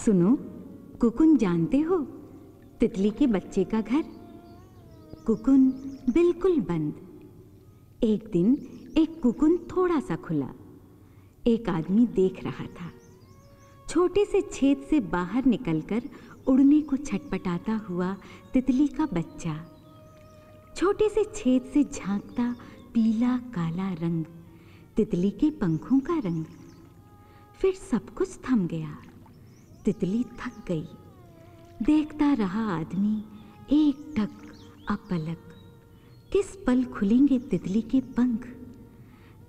सुनो, कुकुन जानते हो तितली के बच्चे का घर? कुकुन बिल्कुल बंद। एक दिन एक कुकुन थोड़ा सा खुला। एक आदमी देख रहा था। छोटे से छेद से बाहर निकलकर उड़ने को छटपटाता हुआ तितली का बच्चा। छोटे से छेद से झांकता पीला काला रंग, तितली के पंखों का रंग। फिर सब कुछ थम गया। तितली थक गई। देखता रहा आदमी एकटक अपलक। किस पल खुलेंगे तितली के पंख?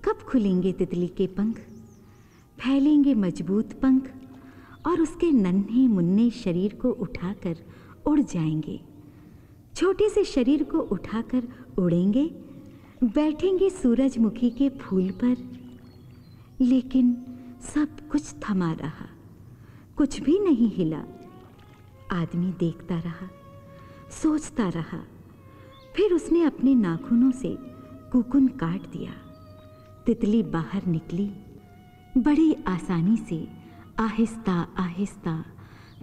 कब खुलेंगे तितली के पंख? फैलेंगे मजबूत पंख और उसके नन्हे मुन्ने शरीर को उठाकर उड़ जाएंगे। छोटे से शरीर को उठाकर उड़ेंगे, बैठेंगे सूरजमुखी के फूल पर। लेकिन सब कुछ थमा रहा, कुछ भी नहीं हिला। आदमी देखता रहा, सोचता रहा। फिर उसने अपने नाखूनों से कुकुन काट दिया। तितली बाहर निकली। बड़ी आसानी से, आहिस्ता आहिस्ता,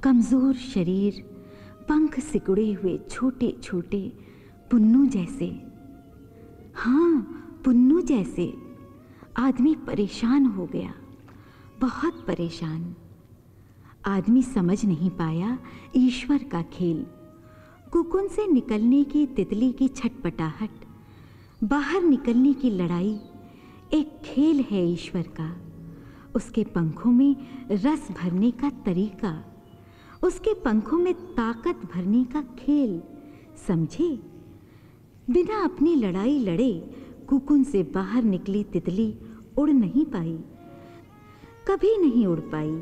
कमजोर शरीर, पंख सिकुड़े हुए छोटे छोटे पुन्नू जैसे। हाँ, पुन्नू जैसे। आदमी परेशान हो गया, बहुत परेशान। आदमी समझ नहीं पाया ईश्वर का खेल। कुकुन से निकलने की तितली की छटपटाहट, बाहर निकलने की लड़ाई एक खेल है ईश्वर का। उसके पंखों में रस भरने का तरीका, उसके पंखों में ताकत भरने का खेल। समझे? बिना अपनी लड़ाई लड़े कुकुन से बाहर निकली तितली उड़ नहीं पाई, कभी नहीं उड़ पाई।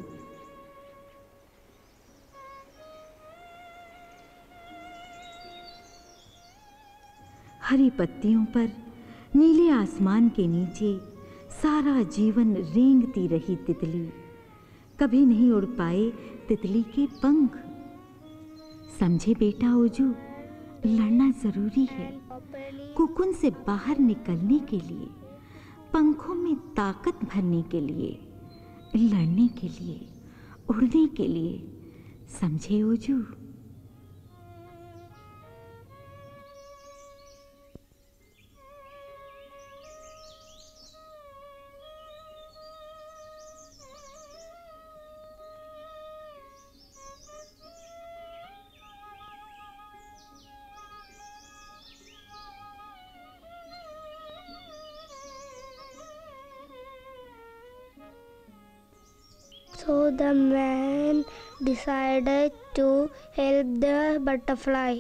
हरी पत्तियों पर, नीले आसमान के नीचे सारा जीवन रेंगती रही तितली। कभी नहीं उड़ पाए तितली के पंख। समझे बेटा ओजू, लड़ना जरूरी है कुकुन से बाहर निकलने के लिए, पंखों में ताकत भरने के लिए, लड़ने के लिए, उड़ने के लिए। समझे ओजू? So the man decided to help the butterfly.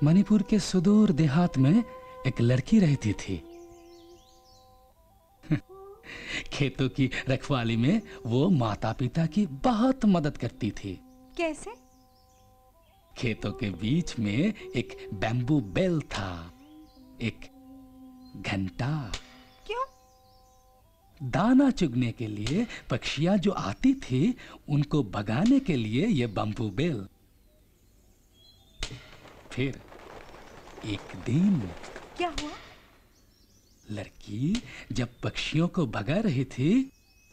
Manipur के सुदूर देहात में एक लड़की रहती थी। खेतों की रखवाली में वो माता पिता की बहुत मदद करती थी। कैसे? खेतों के बीच में एक बैम्बू बेल था, एक घंटा। क्यों? दाना चुगने के लिए पक्षियां जो आती थी उनको भगाने के लिए ये बैम्बू बेल। फिर एक दिन क्या हुआ? लड़की जब पक्षियों को भगा रही थी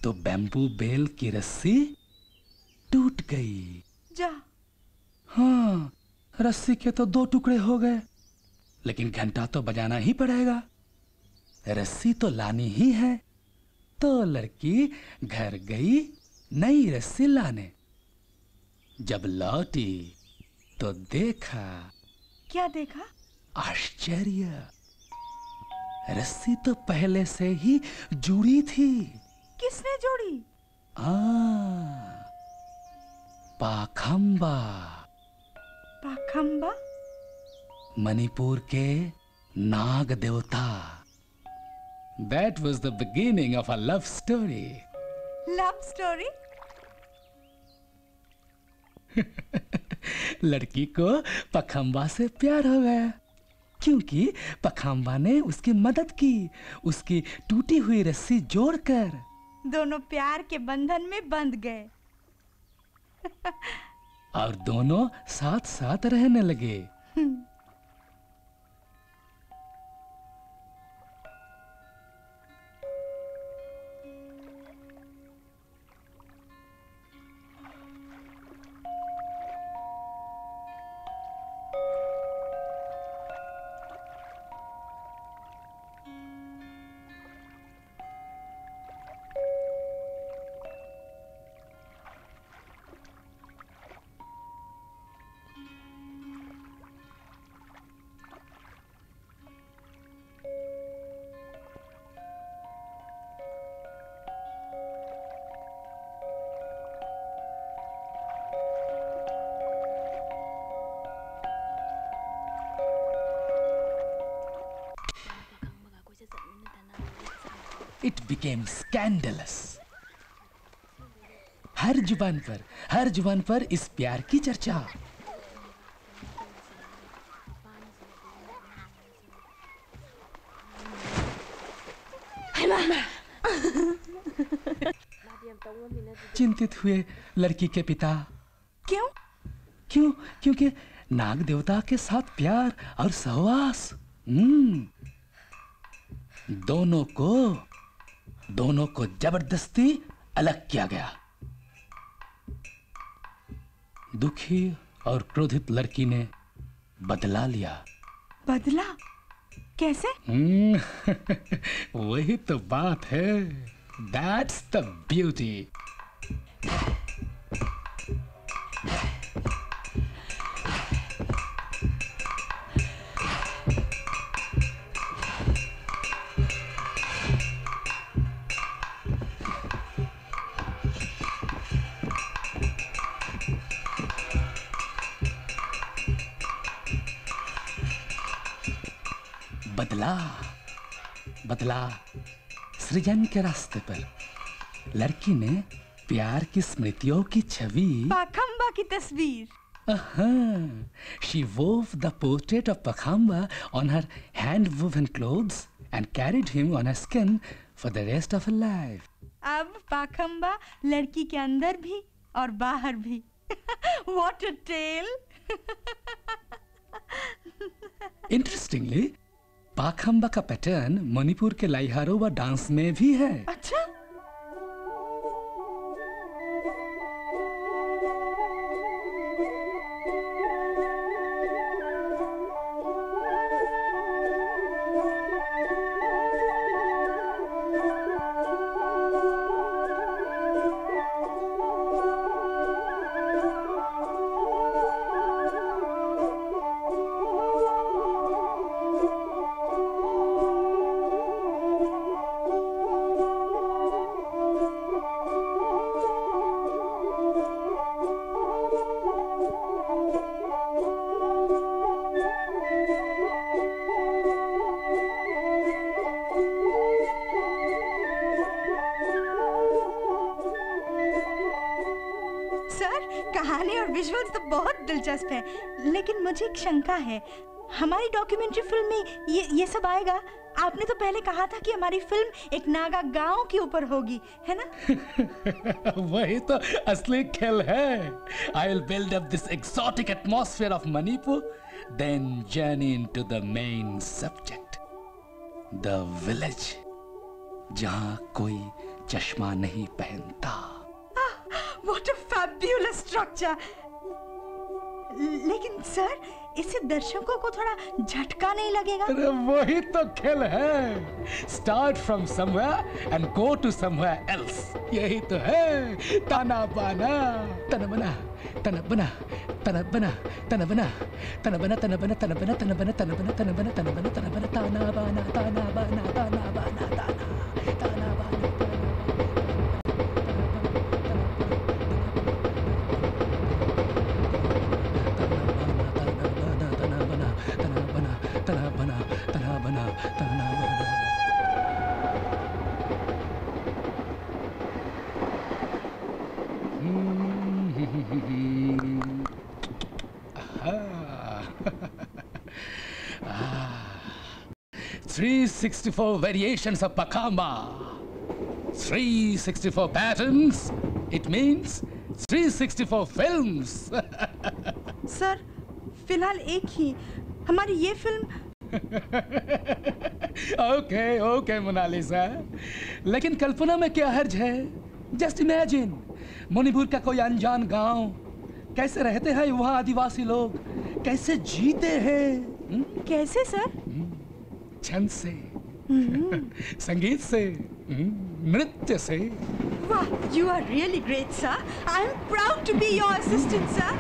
तो बैम्बू बेल की रस्सी टूट गई। जा। हाँ, रस्सी के तो 2 टुकड़े हो गए, लेकिन घंटा तो बजाना ही पड़ेगा, रस्सी तो लानी ही है। तो लड़की घर गई नई रस्सी लाने। जब लौटी तो देखा। क्या देखा? आश्चर्य, रस्सी तो पहले से ही जुड़ी थी। किसने जोड़ी? पाखंबा। पाखंबा? मणिपुर के नाग देवता। That was the beginning of a love story. Love story? लड़की को पखंबा से प्यार हो गया क्योंकि पखंबा ने उसकी मदद की, उसकी टूटी हुई रस्सी जोड़कर। दोनों प्यार के बंधन में बंध गए। और दोनों साथ साथ रहने लगे। It became scandalous. हर जुबान पर इस प्यार की चर्चा। चिंतित हुए लड़की के पिता। क्यों? क्योंकि नाग देवता के साथ प्यार और सहवास। दोनों को जबरदस्ती अलग किया गया। दुखी और क्रोधित लड़की ने बदला लिया। बदला? कैसे? वही तो बात है। That's the beauty. बदला सृजन के रास्ते पर। लड़की ने प्यार की स्मृतियों की छवि, पाखंबा की तस्वीर। She wove the portrait of Pakhamba on her hand-woven clothes and carried him on her skin for the rest of her life. अब पाखंबा लड़की के अंदर भी और बाहर भी। What a tale! Interestingly, पाखंबा का पैटर्न मणिपुर के लाइहारोवा डांस में भी है। अच्छा? विजुअल्स तो बहुत दिलचस्प है, लेकिन मुझे एक शंका है। हमारी डॉक्यूमेंट्री फिल्म में ये सब आएगा? आपने तो पहले कहा था कि हमारी फिल्म एक नागा गांव के ऊपर होगी, है ना? वही तो असली खेल है। I will build up this exotic atmosphere of Manipur, then journey into the main subject, the village, जहां कोई चश्मा नहीं पहनता। What a fabulous structure! लेकिन सर, इससे दर्शकों को थोड़ा झटका नहीं लगेगा? अरे वही तो खेल है। Start from somewhere and go to somewhere else. यही तो है ताना बाना, तना बना, तना बना, तना बना, तना बना, तना बना, तना बना, तना बना, तना बना, तना बना, तना बना, तना बना, तना बना, ताना बाना, ताना बाना, ताना बाना, ताना, ताना बाना। Three 364 variations of Pakamba. 364 patterns. It means 364 films. Sir, फिलहाल एक ही हमारी ये फिल्म। ओके मोनालिसा, लेकिन कल्पना में क्या हर्ज है? जस्ट इमेजिन, मणिपुर का कोई अनजान गांव, कैसे रहते हैं वहाँ आदिवासी लोग, कैसे जीते हैं। कैसे सर? छंद से, संगीत से, नृत्य से। वाह, you are really great, sir. I am proud to be your assistant, sir.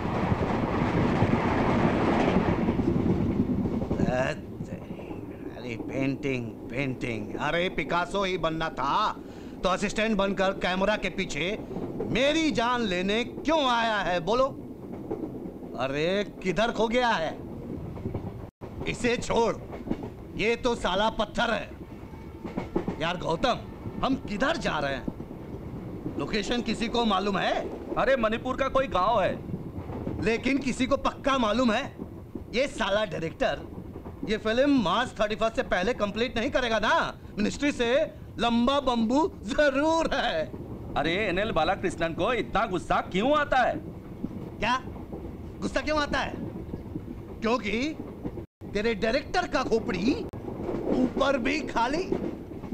अरे पेंटिंग, अरे पिकासो ही बनना था तो असिस्टेंट बनकर कैमरा के पीछे मेरी जान लेने क्यों आया है बोलो? अरे किधर खो गया है? इसे छोड़, ये तो साला पत्थर है। यार गौतम, हम किधर जा रहे हैं? लोकेशन किसी को मालूम है? अरे मणिपुर का कोई गांव है। लेकिन किसी को पक्का मालूम है ये साला डायरेक्टर ये फिल्म मार्च 31 से पहले कंप्लीट नहीं करेगा ना? मिनिस्ट्री से लंबा बम्बू जरूर है। अरे एनएल बालाकृष्णन को इतना गुस्सा क्यों आता है? क्या गुस्सा क्यों आता है? क्योंकि तेरे डायरेक्टर का खोपड़ी ऊपर भी खाली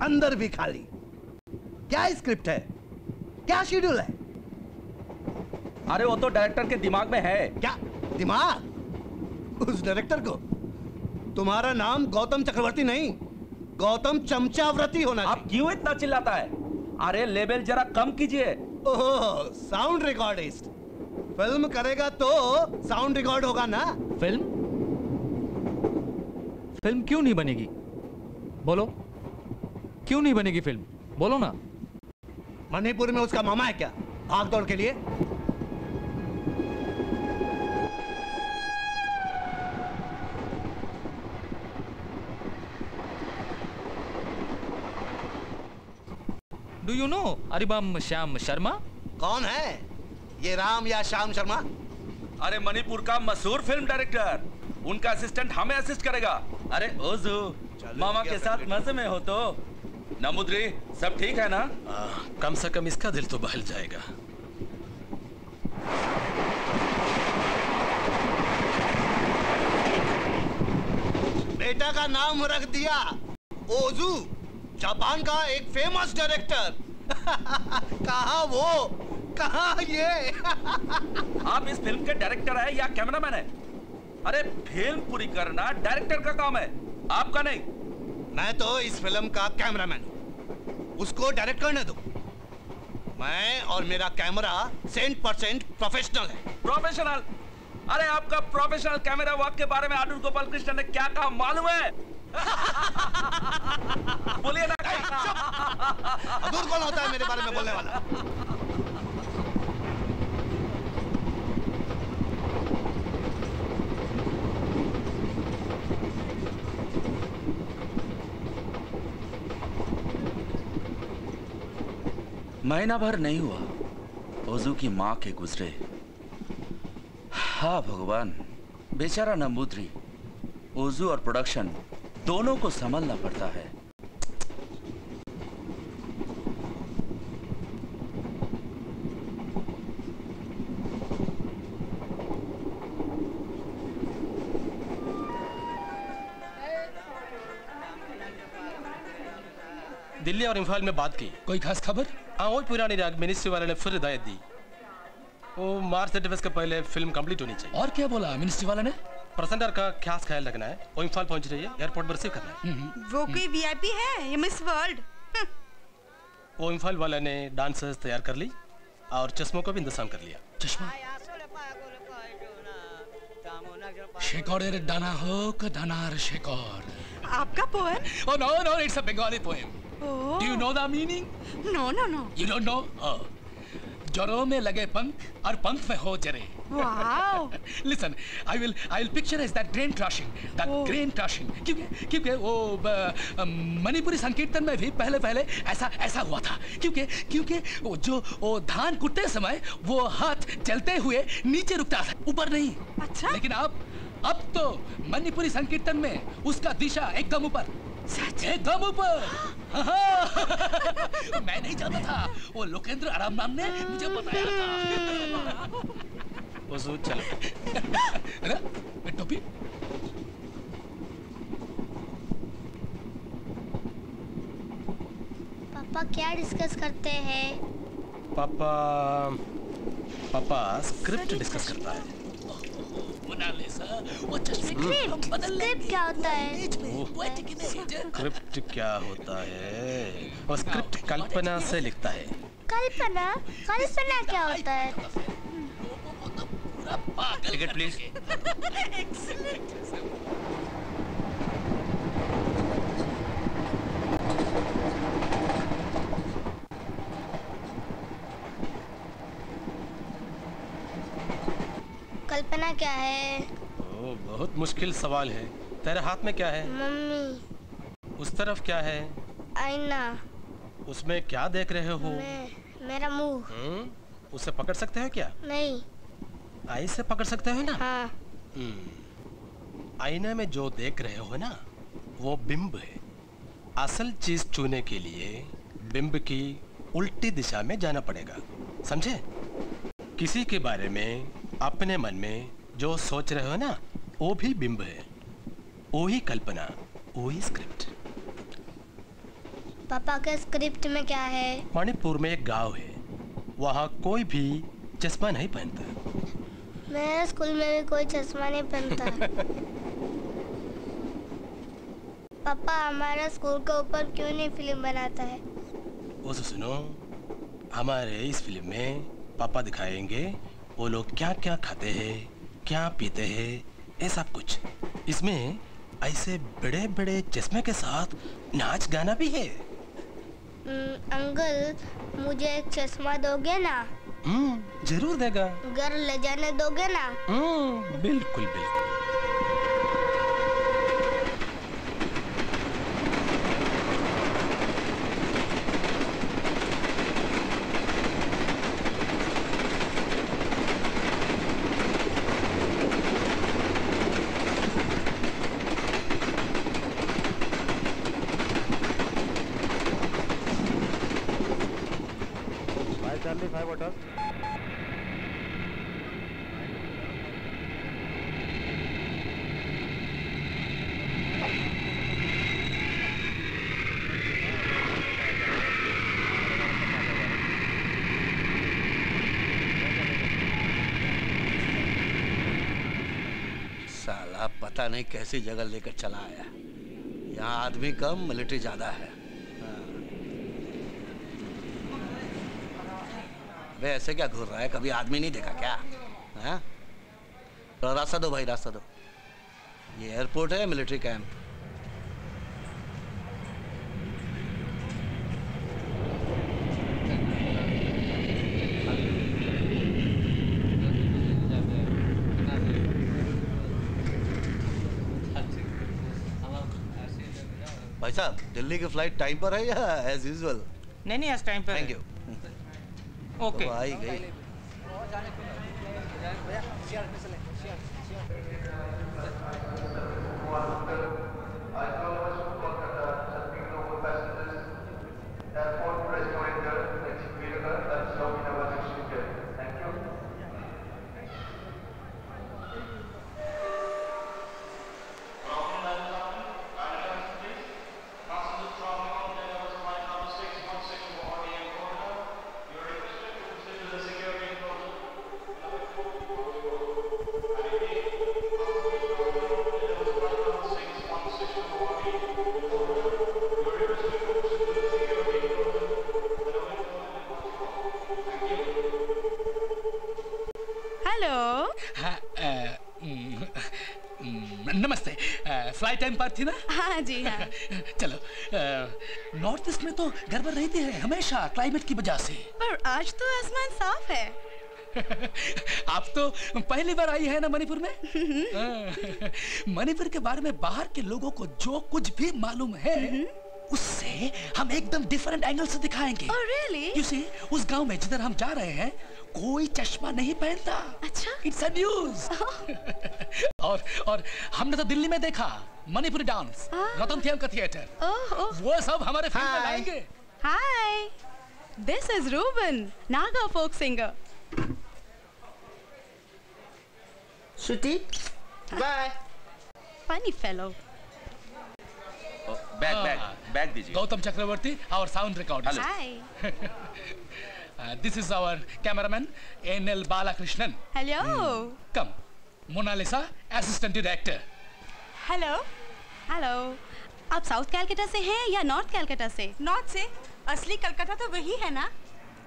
अंदर भी खाली। क्या स्क्रिप्ट है? क्या शेड्यूल है? अरे वो तो डायरेक्टर के दिमाग में है। क्या दिमाग? उस डायरेक्टर को तुम्हारा नाम गौतम चक्रवर्ती नहीं, गौतम चमचावर्ती होना चाहिए। आप क्यों इतना चिल्लाता है? अरे लेवल जरा कम कीजिए। ओह, साउंड रिकॉर्डिस्ट। फिल्म करेगा तो साउंड रिकॉर्ड होगा ना? फिल्म क्यों नहीं बनेगी? बोलो, क्यों नहीं बनेगी फिल्म? बोलो ना। मणिपुर में उसका मामा है क्या भाग दौड़ के लिए? Do you know Aribam Shyam Sharma? कौन है ये राम या श्याम शर्मा? अरे मणिपुर का मशहूर फिल्म डायरेक्टर, उनका असिस्टेंट हमें असिस्ट करेगा। अरे ओजू, मामा के साथ मजे में हो तो? नमुद्री, सब ठीक है ना? कम से कम इसका दिल तो बहल जाएगा। बेटा का नाम रख दिया ओजू, जापान का एक फेमस डायरेक्टर। कहाँ वो, कहाँ ये? आप इस फिल्म के डायरेक्टर है या कैमरामैन है? अरे फिल्म पूरी करना डायरेक्टर का काम है, आपका नहीं। मैं तो इस फिल्म का कैमरामैन हूँ, उसको डायरेक्ट करने दो। मैं और मेरा कैमरा 100% प्रोफेशनल है। प्रोफेशनल? अरे आपका प्रोफेशनल कैमरा वर्क के बारे में आदुर गोपाल कृष्ण ने क्या कहा मालूम है? बोलिए ना। अदूर कौन होता है मेरे बारे में बोलने वाला? महीना भर नहीं हुआ ओजू की माँ के गुजरे। हाँ भगवान, बेचारा नंबूद्री, ओजू और प्रोडक्शन दोनों को संभालना पड़ता है। दिल्ली और इम्फाल में बात की। कोई खास खबर? हाँ, वही पुरानी राग मिनिस्ट्री वाले ने फिर हिदायत दी, वो मार्च 31 के पहले फिल्म कंप्लीट होनी चाहिए। और क्या बोला मिनिस्ट्री वाले ने? प्रेजेंटर का खास ख्याल रखना है, वो इम्फाल पहुंच रही है, एयरपोर्ट पर रिसीव करना है। वो कोई वीआईपी है या मिस वर्ल्ड? वो इम्फाल वाले ने डांसर्स तैयार कर ली और चश्मों का भी इंतजाम कर लिया। चश्मा? शेकोर डाना हो का डानार शेकोर। आपका poem? Oh no, it's a Bengali poem. Oh. Do you know the meaning? No. You don't know? Oh. जरों में लगे पंख और पंख में हो जरे। Wow. Listen, I will picturize that grain crushing. क्योंकि वो मणिपुरी संकीर्तन में भी पहले ऐसा हुआ था। क्योंकि वो धान कुटते समय वो हाथ चलते हुए नीचे रुकता था, ऊपर नहीं। अच्छा? लेकिन अब तो मणिपुरी संकीर्तन में उसका दिशा एकदम ऊपर। एकदम ऊपर। मैं नहीं जानता था, वो लोकेंद्र आरामनाम ने मुझे बताया था। ओजू चलो। अरे टोपी। पापा क्या डिस्कस करते हैं? पापा स्क्रिप्ट डिस्कस करता है। स्क्रिप्ट क्या होता है? स्क्रिप्ट क्या होता है? वो स्क्रिप्ट कल्पना से लिखता है। कल्पना क्या होता है? Ticket please. कल्पना क्या है? ओ, बहुत मुश्किल सवाल है। तेरे हाथ में क्या है? मम्मी। उस तरफ क्या है? आईना। उसमें क्या देख रहे हो? मेरा मुंह। उसे पकड़ सकते हो क्या? नहीं। आई से पकड़ सकते हो ना? हाँ। आईने में जो देख रहे हो ना, वो बिंब है। असल चीज छूने के लिए बिंब की उल्टी दिशा में जाना पड़ेगा, समझे? किसी के बारे में अपने मन में जो सोच रहे हो ना, वो भी बिंब है। वो ही कल्पना, वो ही स्क्रिप्ट। पापा के स्क्रिप्ट में क्या है? मणिपुर में एक गांव है, वहाँ कोई भी चश्मा नहीं पहनता। मेरे स्कूल में भी कोई चश्मा नहीं पहनता। पापा हमारा स्कूल के ऊपर क्यों नहीं फिल्म बनाता है? वो सुनो, हमारे इस फिल्म में पापा दिखाएंगे वो लोग क्या क्या खाते हैं, क्या पीते हैं, ये सब कुछ। इसमें ऐसे बड़े बड़े चश्मे के साथ नाच गाना भी है। अंकल, मुझे एक चश्मा दोगे ना? जरूर देगा। घर ले जाने दोगे ना? बिल्कुल बिल्कुल। पता नहीं कैसी जगह लेकर चला आया। यहाँ आदमी कम, मिलिट्री ज्यादा है। वे ऐसे क्या घूर रहा है? कभी आदमी नहीं देखा क्या? हाँ? रास्ता दो भाई, रास्ता दो। ये एयरपोर्ट है, मिलिट्री कैंप। भाई साहब, दिल्ली की फ्लाइट टाइम पर है या एज यूजुअल? नहीं, आज टाइम पर। Thank you. ओके। तो आई गई। नमस्ते। फ्लाइट टाइम पर थी ना? हाँ जी हाँ। चलो, नॉर्थ ईस्ट में तो गड़बड़ रहती है हमेशा क्लाइमेट की वजह से। पर आज तो आसमान साफ है। आप तो पहली बार आई है ना मणिपुर में? मणिपुर के बारे में बाहर के लोगों को जो कुछ भी मालूम है उससे हम एकदम डिफरेंट एंगल से दिखाएंगे। Oh, really? You see, उस गांव में जिधर हम जा रहे हैं कोई चश्मा नहीं पहनता। अच्छा? It's a news। और हमने तो दिल्ली में देखा मणिपुरी डांस, रतन का थिएटर। वो सब हमारे फिल्म में लाएंगे। Hi, this is Ruben, Naga folk singer. Shruti, bye. Funny fellow. Bag दीजिए। गौतम चक्रवर्ती, our sound recorder। Hi. This is our cameraman NL Balakrishnan। Hello. Come, Mona Lisa, assistant director। Hello. Hello. आप south Calcutta से हैं या north Calcutta से? North से। असली कलकत्ता तो वही है ना?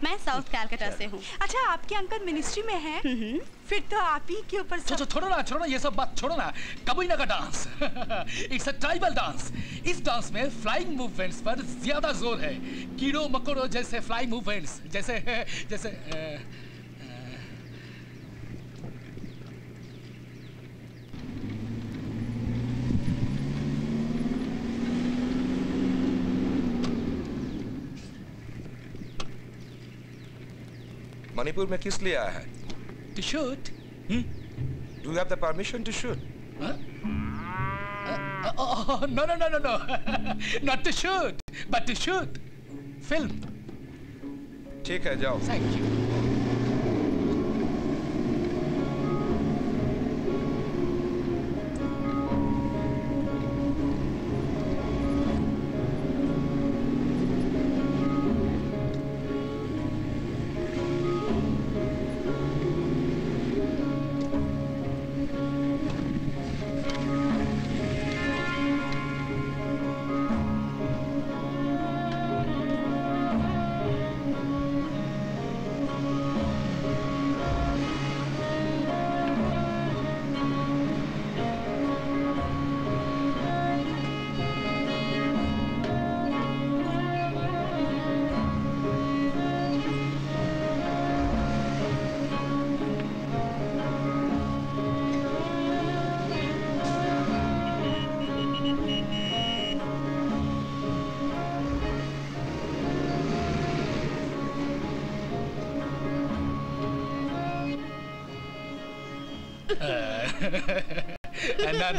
मैं साउथ कैलकाटा से हूँ। अच्छा, आपके अंकल मिनिस्ट्री में हैं? फिर तो आप ही के ऊपर छोड़ो ना ये सब बात छोड़ो ना। कबीना का dance it's a tribal dance. इस डांस में फ्लाइंग मूवमेंट्स पर ज्यादा जोर है। कीड़ों मकोड़ों जैसे फ्लाइंग मूवमेंट्स, जैसे मणिपुर में किस लिए आया है? To shoot? Do you have the permission to shoot? No. Not to shoot, but to shoot. Film. ठीक है, जाओ। Thank you.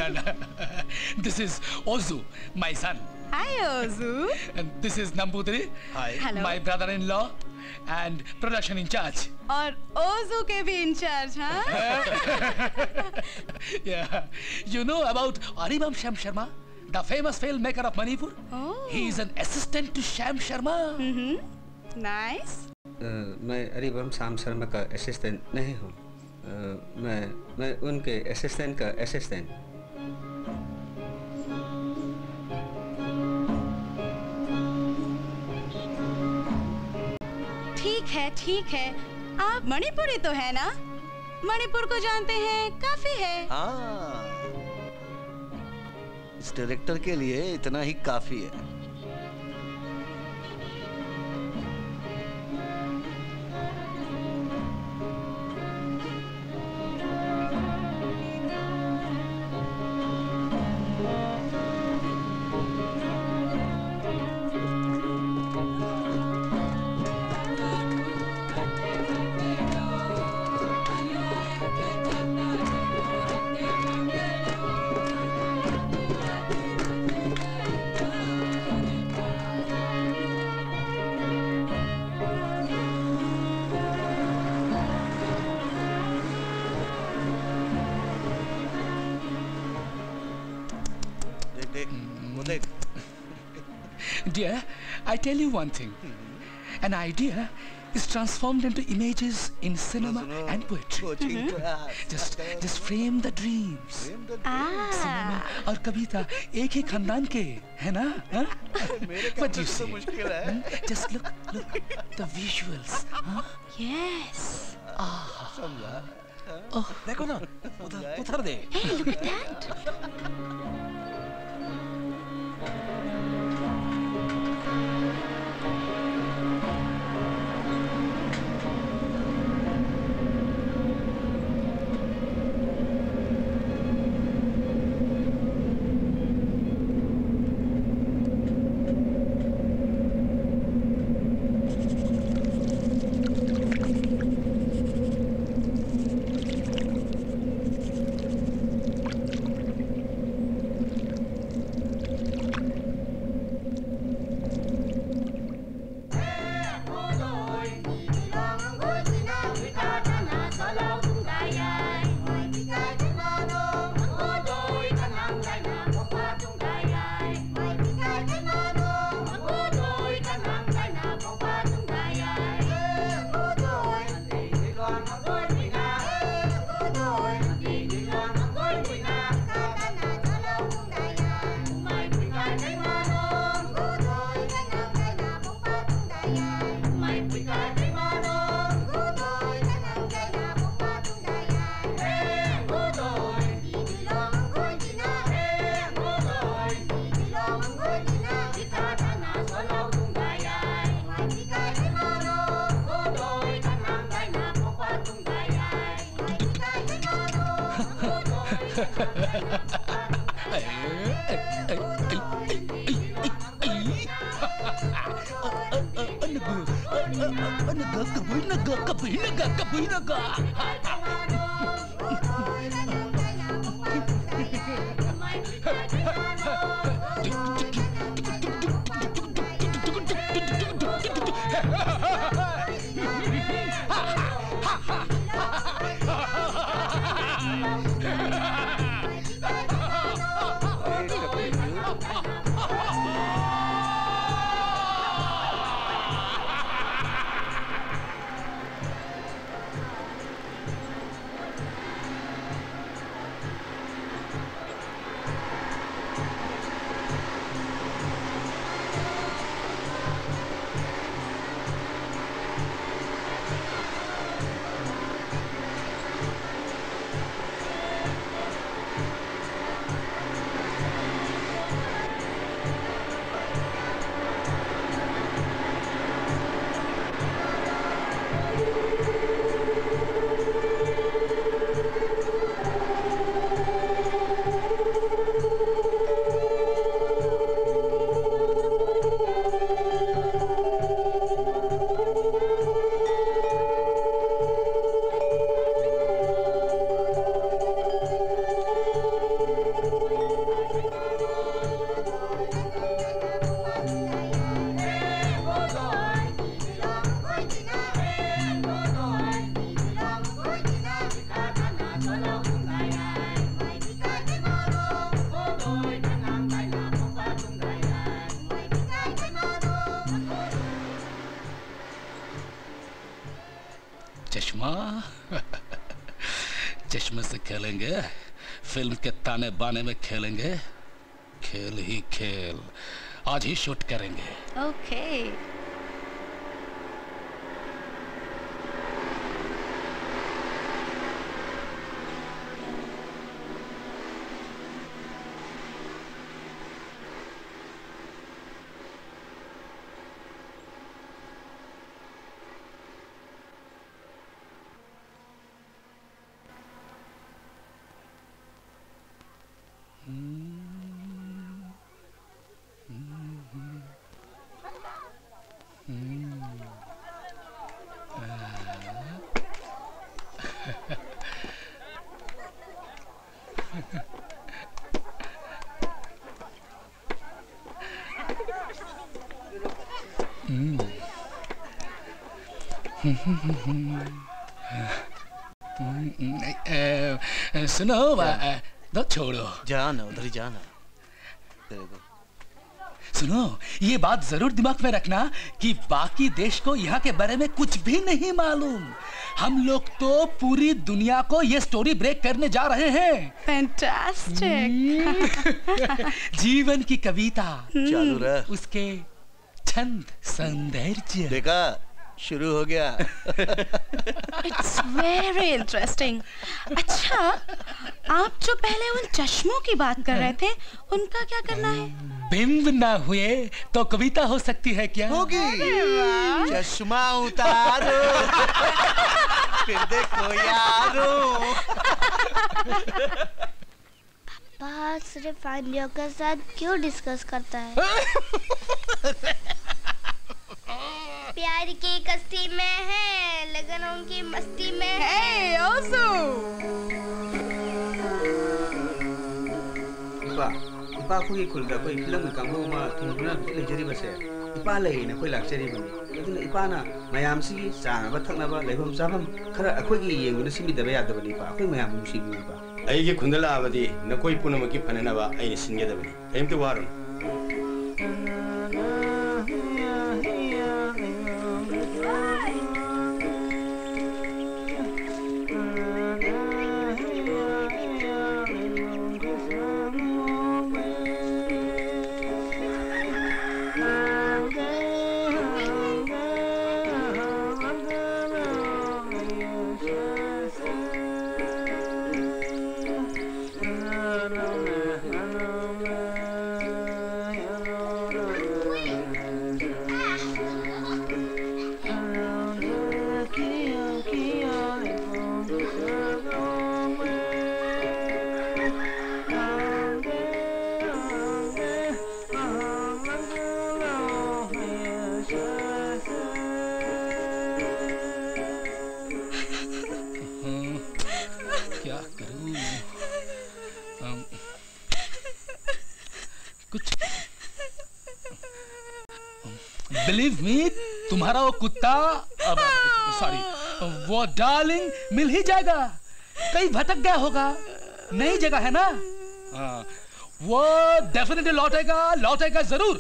No. This is Ozu, my son. Hi, Ozu. And this is Nambudri. Hi. Hello. My brother-in-law and production in charge. और ओजू के भी in charge, हाँ? Yeah. You know about Aribam Sham Sharma, the famous filmmaker of Manipur? Oh. He is an assistant to Sham Sharma. Nice. मैं अरिबम श्याम शर्मा का assistant नहीं हूँ। मैं उनके असिस्टेंट का असिस्टेंट। ठीक है। आप मणिपुरी तो है ना? मणिपुर को जानते हैं, काफी है। हाँ, इस डायरेक्टर के लिए इतना ही काफी है। Dear, I tell you one thing. An idea is transformed into images in cinema and poetry. Just frame the dreams. Cinema और कविता एक ही खानदान के है ना? What do you say? Just look, the visuals. Yes. देखो ना, उधर दे. Hey, look at that. चश्मे से खेलेंगे, फिल्म के ताने बाने में खेलेंगे, खेल ही खेल आज ही शूट करेंगे. ओके. सुनो, दो छोड़ो. जाना उधर ही जाना. सुनो, ये बात जरूर दिमाग में रखना कि बाकी देश को यहाँ के बारे में कुछ भी नहीं मालूम। हम लोग तो पूरी दुनिया को ये स्टोरी ब्रेक करने जा रहे हैं। फैंटास्टिक। जीवन की कविता चालू रहा। उसके छंद सौंदर्य। देखा, शुरू हो गया। It's very interesting. अच्छा, आप जो पहले उन चश्मों की बात कर रहे थे, उनका क्या करना है? बिंब ना हुए तो कविता हो सकती है क्या? होगी। चश्मा उतारो फिर देखो यारो। पापा सिर्फ आंटियों के साथ क्यों डिस्कस करता है? प्यार की कश्ती में है, लगन उनकी मस्ती में है। इपा कोई खुलदा कोई फिल्म कांगो मा थुंगना लेजरी बसे इपा लेने कोई लाक्चरी बनी अदुन इपा ना मयाम सी चांगबा थंगनाबा लेबम चाबम खरा अखोगी येंगुन सिमिदबा यादबनी इपा अखोई मयाम नुसिबी इपा अइगे खुंदला आबदी नकोई पुनमकी फननबा अइने सिंगेदबनी कयमते वारुन बिलीव मी, तुम्हारा वो कुत्ता, सॉरी, वो डार्लिंग मिल ही जाएगा। कहीं भटक गया होगा, नई जगह है ना। वो डेफिनेटली लौटेगा जरूर।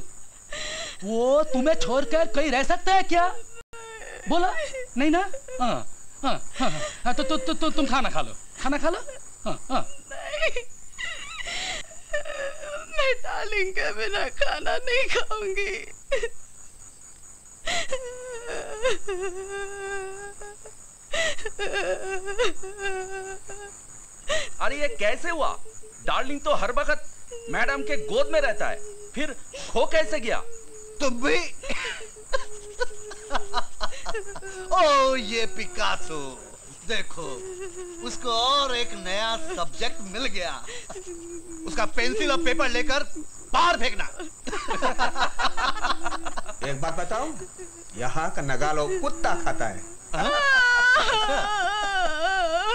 वो तुम्हें छोड़कर कहीं रह सकता है क्या? बोला नहीं ना? तो तुम खाना खा लो। मैं डार्लिंग के बिना खाना नहीं खाऊंगी। अरे ये कैसे हुआ? डार्लिंग तो हर वक्त मैडम के गोद में रहता है, फिर खो कैसे गया? तुम भी? ओ ये पिकासो, देखो उसको और एक नया सब्जेक्ट मिल गया। उसका पेंसिल और पेपर लेकर बाहर फेंकना। एक बात बताओ, यहाँ का नगालो कुत्ता खाता है।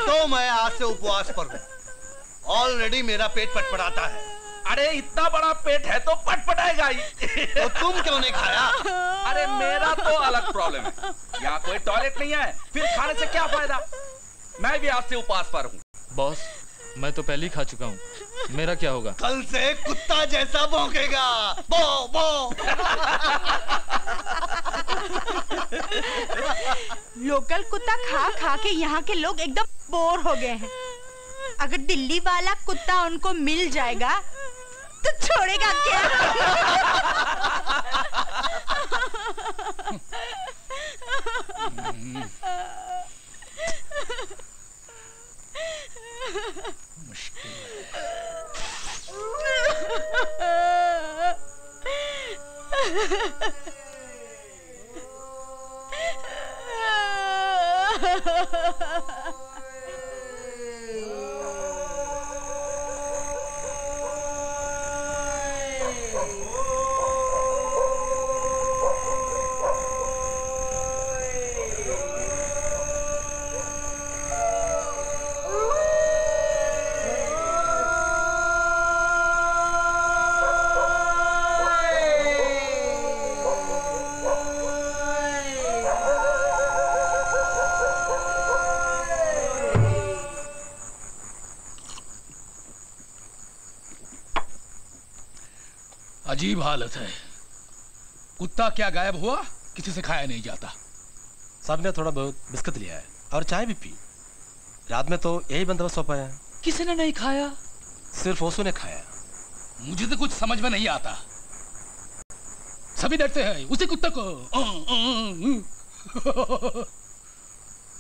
तो मैं आज से उपवास पर हूँ। ऑलरेडी मेरा पेट पटपटाता है। अरे इतना बड़ा पेट है तो पटपटाएगा ही। तो तुम क्यों नहीं खाया? अरे मेरा तो अलग प्रॉब्लम है। यहाँ कोई टॉयलेट नहीं है, फिर खाने से क्या फायदा? मैं भी आज से उपवास पर हूँ। बॉस, मैं तो पहले ही खा चुका हूँ, मेरा क्या होगा? कल से कुत्ता जैसा भौंकेगा। बो बो। लोकल कुत्ता खा खा के यहाँ के लोग एकदम बोर हो गए हैं। अगर दिल्ली वाला कुत्ता उनको मिल जाएगा तो छोड़ेगा क्या? मुश्किल अजीब हालत है। कुत्ता क्या गायब हुआ? किसी से खाया नहीं जाता। साहब ने थोड़ा बहुत बिस्किट लिया है और चाय भी पी। रात में तो यही बंदोबस्त हो पाया। किसी ने नहीं खाया, सिर्फ ओसू ने खाया। मुझे तो कुछ समझ में नहीं आता। सभी डरते हैं उसी कुत्ते को।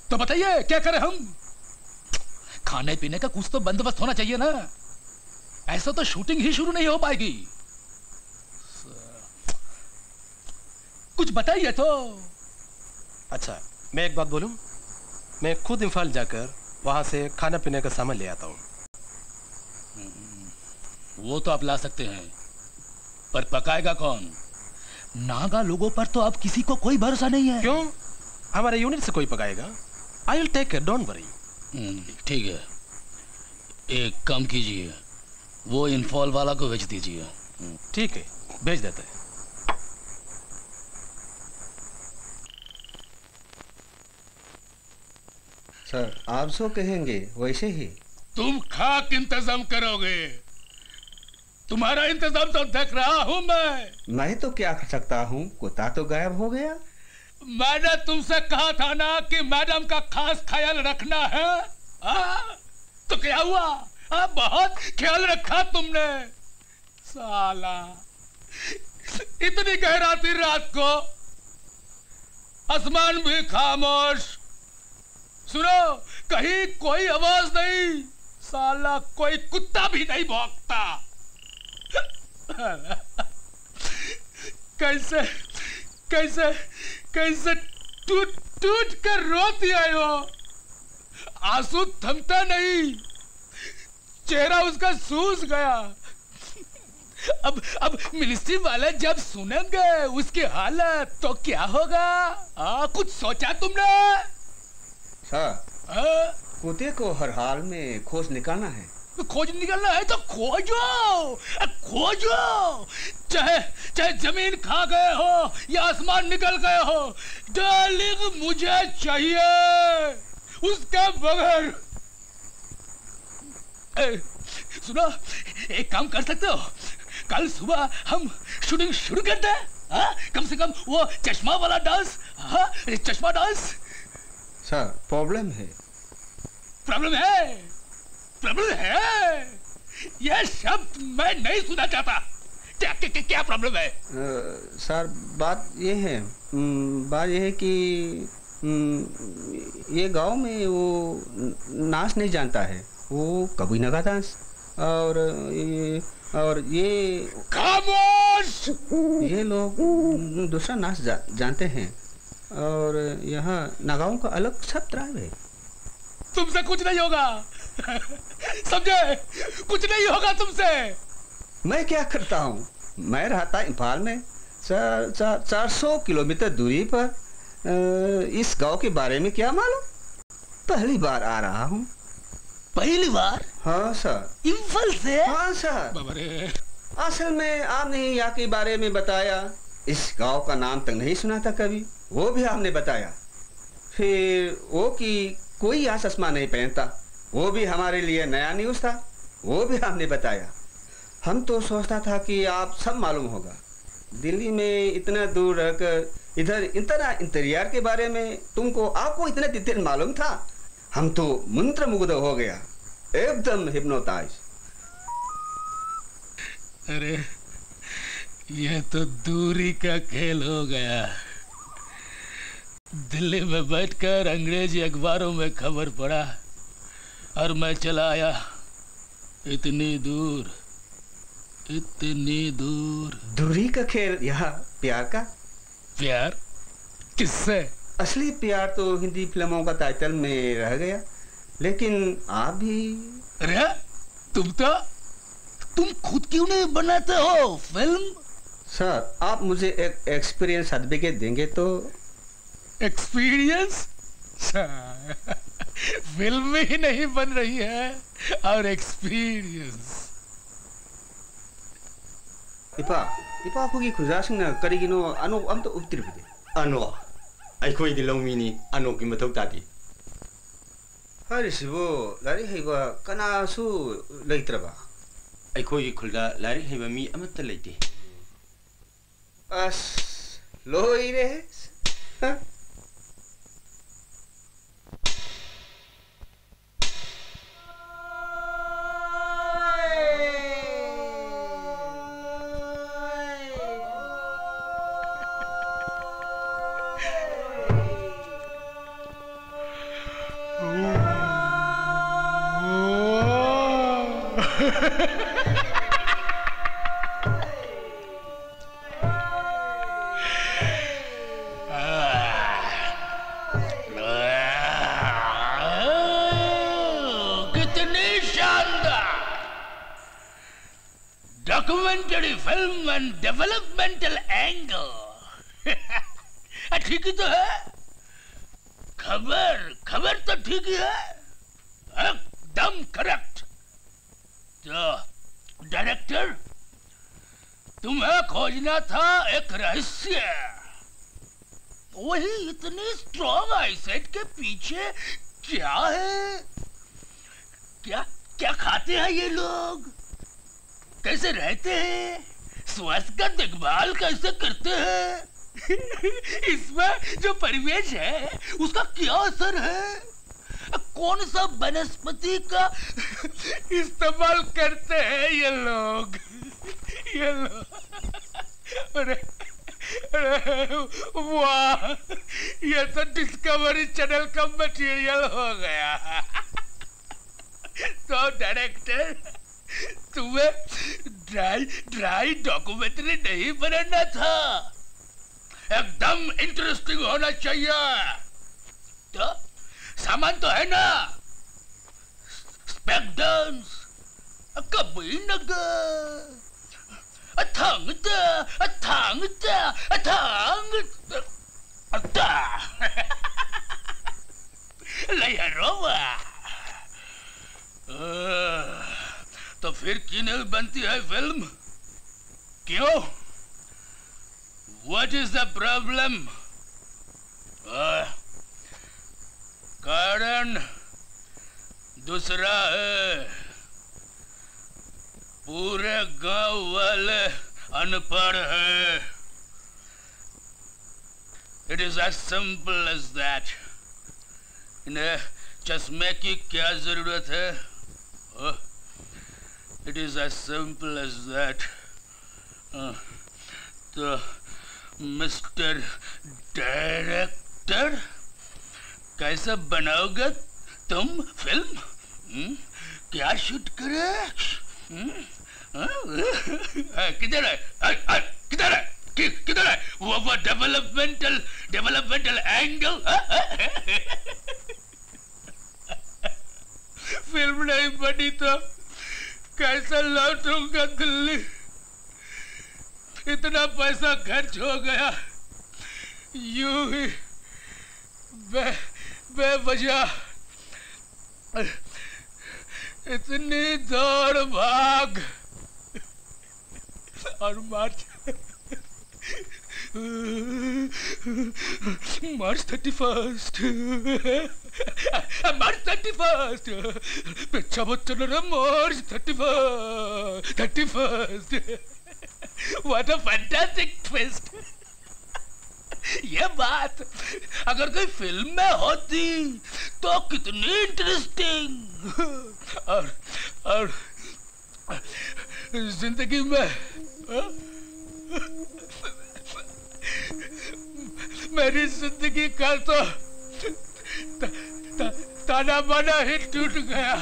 तो बताइए क्या करें हम? खाने पीने का कुछ तो बंदोबस्त होना चाहिए ना। ऐसा तो शूटिंग ही शुरू नहीं हो पाएगी। कुछ बताइए तो। अच्छा, मैं एक बात बोलूं? मैं खुद इम्फाल जाकर वहां से खाना पीने का सामान ले आता हूं। वो तो आप ला सकते हैं, पर पकाएगा कौन? नागा लोगों पर तो अब किसी को कोई भरोसा नहीं है। क्यों? हमारे यूनिट से कोई पकाएगा। I will take care, don't worry. ठीक है, एक काम कीजिए, वो इन्फॉल वाला को भेज दीजिए। ठीक है, भेज देते हैं। सर, आप जो कहेंगे वैसे ही। तुम खाक इंतजाम करोगे? तुम्हारा इंतजाम तो देख रहा हूं मैं तो क्या कर सकता हूँ? कुत्ता तो गायब हो गया। मैंने तुमसे कहा था ना कि मैडम का खास ख्याल रखना है। तो क्या हुआ? बहुत ख्याल रखा तुमने। साला, इतनी गहराती रात को, आसमान भी खामोश, सुनो कहीं कोई आवाज नहीं। साला कोई कुत्ता भी नहीं भौंकता। कैसे कैसे कैसे टूट टूट कर रोती आई हो। आंसू थमता नहीं, चेहरा उसका सूज गया। अब मिनिस्ट्री वाले जब सुनेंगे उसकी हालत तो क्या होगा? कुछ सोचा तुमने? सर, कुत्ते को हर हाल में खोज निकालना है। खोज निकालना है तो खोजो, खोजो। चाहे जमीन खा गए हो या आसमान निकल गए हो, डार्लिंग मुझे चाहिए। उसके बगैर सुनो, एक काम कर सकते हो? कल सुबह हम शूटिंग शुरू करते हैं। कम से कम वो चश्मा वाला डांस, चश्मा डांस। सर, प्रॉब्लम है। प्रॉब्लम है? प्रॉब्लम है? यह शब्द मैं नहीं सुनना चाहता। क्या प्रॉब्लम है? सर, बात ये है कि ये गांव में वो नाच नहीं जानता है। वो कभी नगा डांस और ये खामोश! ये लोग दूसरा नाच जानते हैं और यहाँ नागाओं का अलग सब ट्राइब है। तुमसे कुछ नहीं होगा, समझे? कुछ नहीं होगा तुमसे। मैं क्या करता हूँ? मैं रहता इम्फाल में 400 किलोमीटर दूरी पर। इस गांव के बारे में क्या मालूम? पहली बार आ रहा हूँ। पहली बार? हाँ सर। इम्फाल से? हाँ सर। असल में आपने यहाँ के बारे में बताया। इस गांव का नाम तक नहीं सुना था कभी, वो भी आपने बताया। फिर वो कि कोई यहाँ चश्मा नहीं पहनता, वो भी हमारे लिए नया न्यूज़ था, वो भी आपने बताया। हम तो सोचता था कि आप सब मालूम होगा। दिल्ली में इतना दूर रहकर इधर इतना इंटीरियर के बारे में आपको इतना डिटेल मालूम था। हम तो मंत्रमुग्ध हो गया, एकदम हिप्नोटाइज। अरे यह तो दूरी का खेल हो गया। दिल्ली में बैठकर अंग्रेजी अखबारों में खबर पड़ा और मैं चला आया इतनी दूर। दूरी का खेल, यहाँ प्यार का। प्यार किससे? असली प्यार तो हिंदी फिल्मों का टाइटल में रह गया, लेकिन आप भी। अरे तुम खुद क्यों नहीं बनाते हो फिल्म? सर, आप मुझे एक एक्सपीरियंस सर्टिफिकेट देंगे तो। एक्सपीरियंस? फिल्म ही नहीं बन रही है और एक्सपीरियंस। इपा खुगी खुजासिंगना करिगिनो अनो अमतो उपतिरबदे। अनो अखोइदि लौमिनी अनो की मथौ तादी। हरिसिबो लारी हैबा कनासु लैत्रबा। अखोइदि खुलदा लारी हैबा मी अमत्त लैते। अस Loire. Documentary film and developmental angle. ठीक ही तो है। खबर तो ठीक ही है, एकदम करेक्ट। तो डायरेक्टर, तुम्हें खोजना था एक रहस्य। वही इतनी स्ट्रॉन्ग आईसेट के पीछे क्या है? क्या खाते हैं ये लोग? कैसे रहते हैं? स्वास्थ्य का देखभाल कैसे करते हैं? इसमें जो परिवेश है उसका क्या असर है? कौन सा वनस्पति का इस्तेमाल करते हैं ये लोग? अरे वाह, ये तो डिस्कवरी चैनल का मटेरियल हो गया। तो डायरेक्टर, तुम्हें ड्राई डॉक्यूमेंट्री नहीं बनाना था, एकदम इंटरेस्टिंग होना चाहिए। तो सामान तो है ना? स्पेक्डन्स, कभी नगर, तो फिर क्यों नहीं बनती है फिल्म? क्यों? What is the problem? कारण दूसरा है, पूरे गांव वाले अनपढ़ हैं। It is as simple as that. इन्हें चश्मे की क्या जरूरत है? It is as simple as that. तो मिस्टर डायरेक्टर, कैसा बनाओगे तुम फिल्म? क्या शूट करे? किधर है? किधर है वो डेवलपमेंटल एंगल? फिल्म नहीं बनी तो कैसा लौटूंगा दिल्ली? इतना पैसा खर्च हो गया यूं ही बेवजह। इतनी दौड़ भाग और मार्च 31 पिछा बच्चन मार्च 31 What a fantastic twist! ये बात अगर कोई फिल्म में होती तो कितनी इंटरेस्टिंग। और जिंदगी में मेरी जिंदगी का तो ताना बाना ही टूट गया।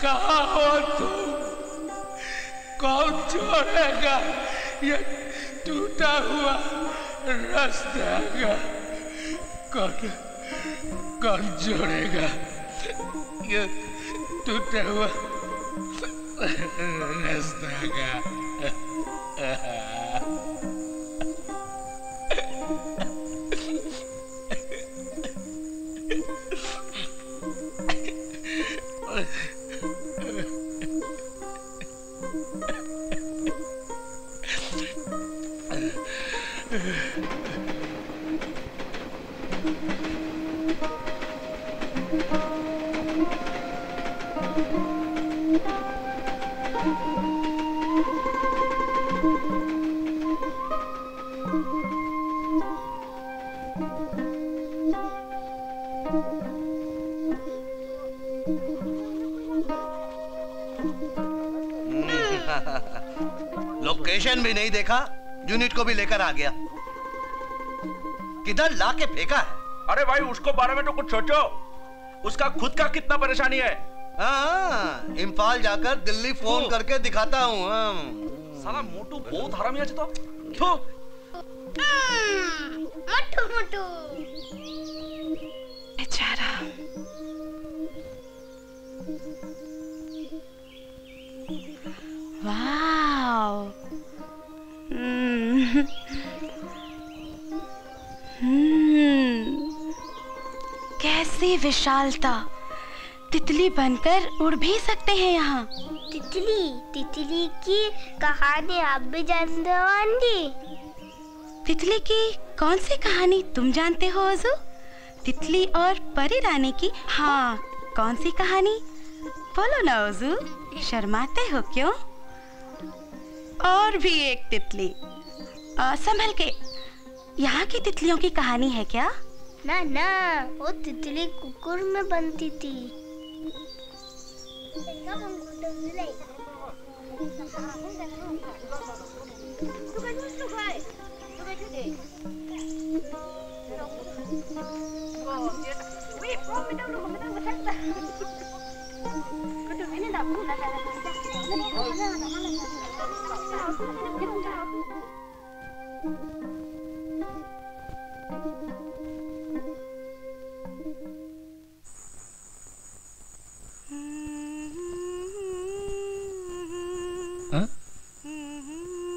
कहाँ हो तुम? कौन छोड़ेगा ये टूटा हुआ रास्ता? कौन जोड़ेगा ये टूटा हुआ रास्ता का? लोकेशन भी नहीं देखा, यूनिट को भी लेकर आ गया। किधर लाके फेंका है? अरे भाई उसको बारे में तो कुछ सोचो, उसका खुद का कितना परेशानी है। हाँ, इम्फाल जाकर दिल्ली फोन करके दिखाता हूँ। साला मोटू बहुत हरामी है तो। मोटू मोटू बेचारा। वाव। कैसी विशालता, तितली बनकर उड़ भी सकते हैं यहाँ। तितली की कहानी आप भी जानते हो आंटी? तितली की कौन सी कहानी तुम जानते हो अज़ू? तितली और परी रानी की? हाँ, कौन सी कहानी? बोलो ना अज़ू, शर्माते हो क्यों? और भी एक तितली, संभल के। यहाँ की तितलियों की कहानी है क्या? ना ना, वो तितली कुकुर में बनती थी।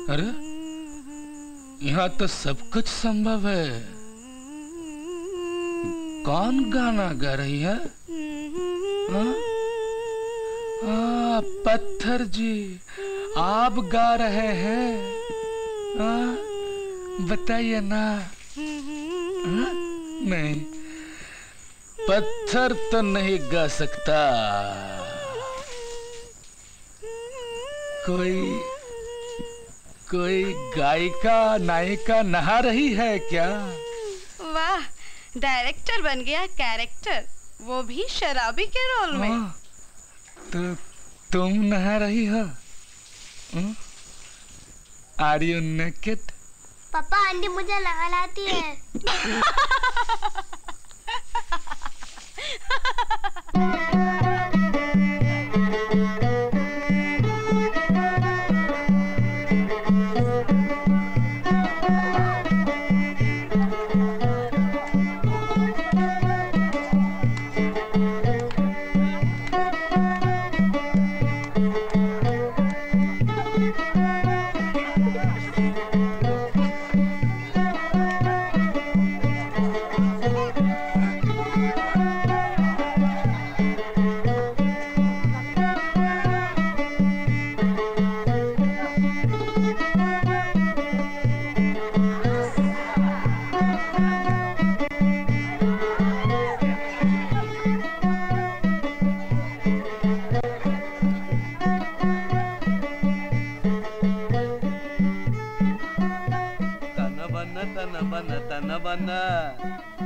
अरे यहाँ तो सब कुछ संभव है। कौन गाना गा रही है? पत्थर जी, आप गा रहे हैं? बताइए ना। नहीं, पत्थर तो नहीं गा सकता। कोई गायिका नायिका नहा रही है क्या? वाह, डायरेक्टर बन गया कैरेक्टर, वो भी शराबी के रोल में। तो तुम नहा रही हो? Are you naked? पापा, आंटी मुझे नहलाती है।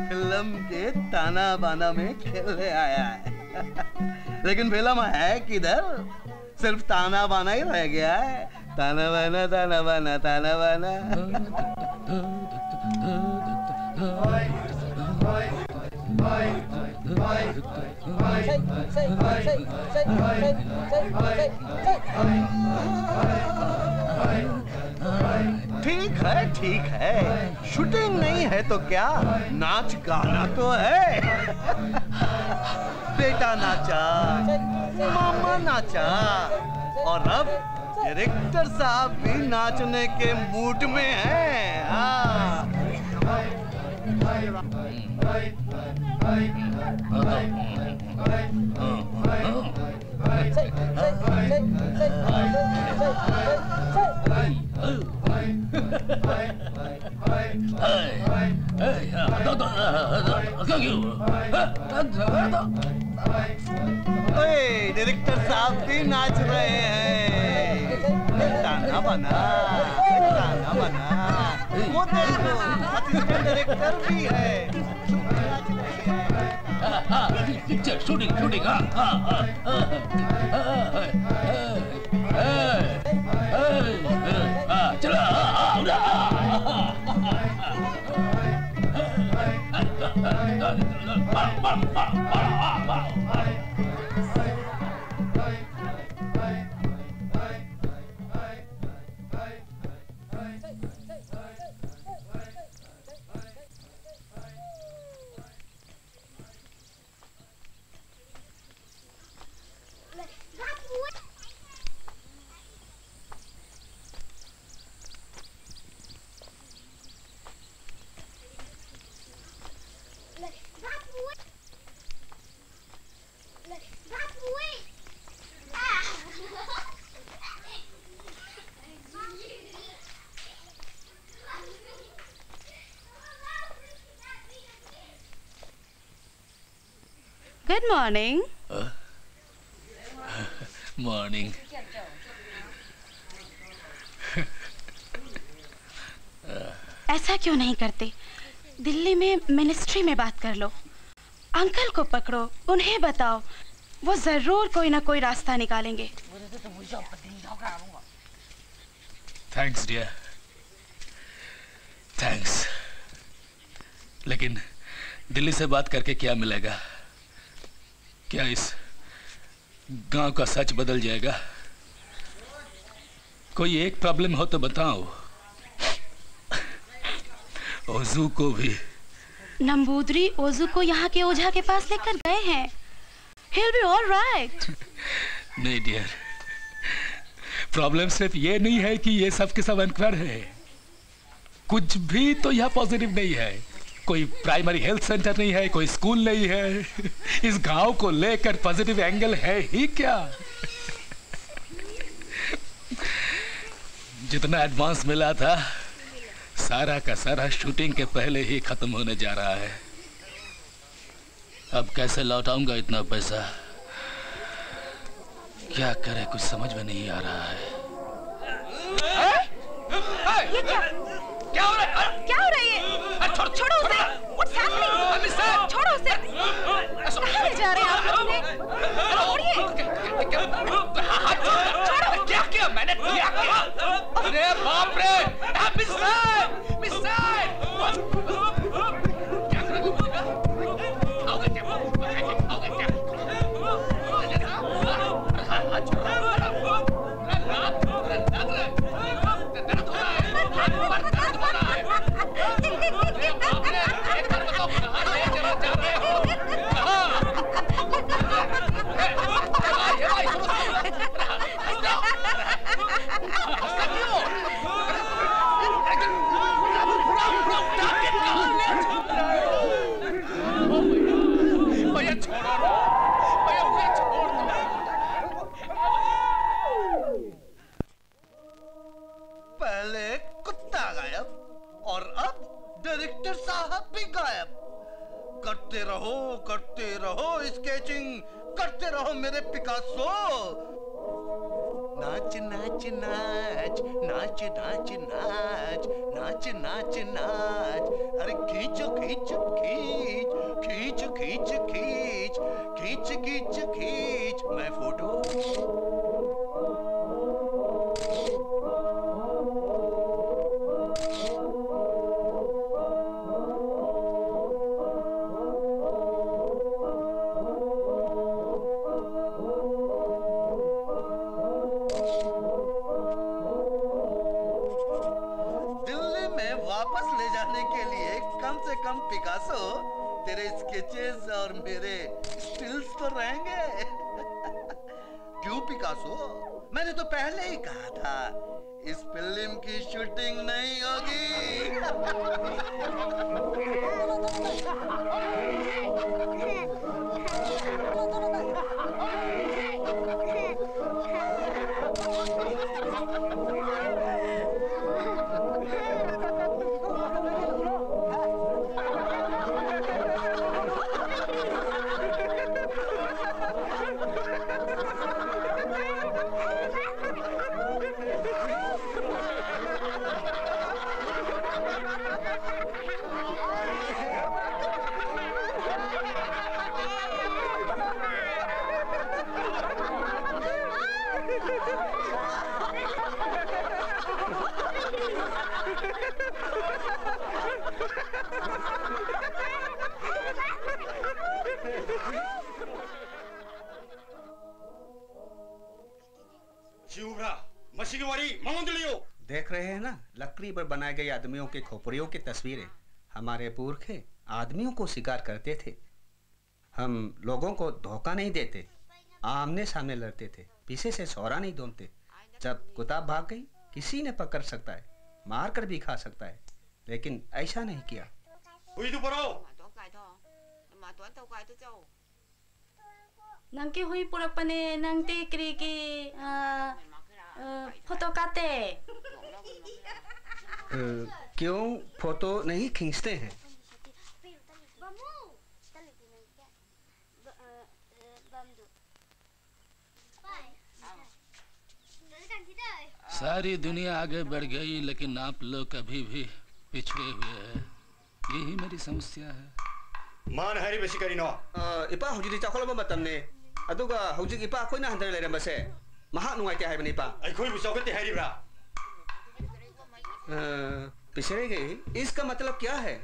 फिल्म के ताना बाना में खेलने आया है। लेकिन फिल्म है किधर? सिर्फ ताना बाना ही रह गया है। ताना बाना, ताना बाना, ताना बाना। ठीक है, शूटिंग नहीं है तो क्या, नाच गाना तो है। बेटा नाचा, मामा नाचा, और अब डायरेक्टर साहब भी नाचने के मूड में हैं। डायरेक्टर साहब भी नाच रहे हैं। गाना बना, गाना बना। वो देखो, असिस्टेंट डायरेक्टर भी है। पिक्चर शूटिंग शूटिंग चलो Good morning. Morning. ऐसा क्यों नहीं करते? दिल्ली में मिनिस्ट्री में बात कर लो। अंकल को पकड़ो, उन्हें बताओ, वो जरूर कोई ना कोई रास्ता निकालेंगे। Thanks dear, thanks. लेकिन दिल्ली से बात करके क्या मिलेगा? क्या इस गांव का सच बदल जाएगा? कोई एक प्रॉब्लम हो तो बताओ। ओजू को भी। नंबूदरी ओजू को यहाँ के ओझा के पास लेकर गए हैं। He'll be all right. नहीं डियर, प्रॉब्लम सिर्फ ये नहीं है कि ये सब के सब अनक्वर है। कुछ भी तो यहाँ पॉजिटिव नहीं है। कोई प्राइमरी हेल्थ सेंटर नहीं है, कोई स्कूल नहीं है। इस गांव को लेकर पॉजिटिव एंगल है ही क्या? जितना एडवांस मिला था सारा का सारा शूटिंग के पहले ही खत्म होने जा रहा है। अब कैसे लौटाऊंगा इतना पैसा? क्या करे, कुछ समझ में नहीं आ रहा है। ये क्या हो रहा है? क्या हो रहा है ये? छोड़ो उसे। What's happening? छोड़ो उसे। कहाँ ले जा रहे हैं आप लोग उन्हें? छोड़िए। छोड़ो। क्या किया मैंने? क्या किया? अरे बाप रे! क्या करोगे? आओगे क्या? आओगे क्या? पहले कुत्ता गायब और अब डायरेक्टर साहब भी गायब। करते रहो स्केचिंग, करते रहो मेरे पिकासो। नाच नाच नाच नाच नाच नाच नाच नाच नाच। अरे खींचो खींचो खींच, खींच खींच खींच, खींच खींच खींच। मैं फोटो कम पिकासो, तेरे स्केचेस और मेरे स्टिल्स तो रहेंगे। क्यों पिकासो? मैंने तो पहले ही कहा था इस फिल्म की शूटिंग नहीं होगी। देख रहे हैं ना, लकड़ी पर बनाए गए आदमियों के खोपड़ियों की तस्वीरें। हमारे पुरखे आदमियों को शिकार करते थे। हम लोगों को धोखा नहीं देते, आमने सामने लड़ते थे, पीछे से सौरा नहीं ढूंढते। जब कुताब भाग गई, किसी ने पकड़ सकता है, मार कर भी खा सकता है, लेकिन ऐसा नहीं किया। नंके हुई पुरपने नंगते करी की फोटो काटे। क्यों फोटो नहीं खींचते हैं? सारी दुनिया आगे बढ़ गई, लेकिन आप लोग अभी भी पिछड़े हुए हैं। यही मेरी समस्या है। मान हरी बसी करी नो इपा हुजी चाखोल मतमने अदुगा हुजी इपा कोइना हंदर लेरमबसे महा नुवाइते हाइबने इपा अखोई बु चौकते हाइरिब्रा। पिछड़े गई, इसका मतलब क्या है?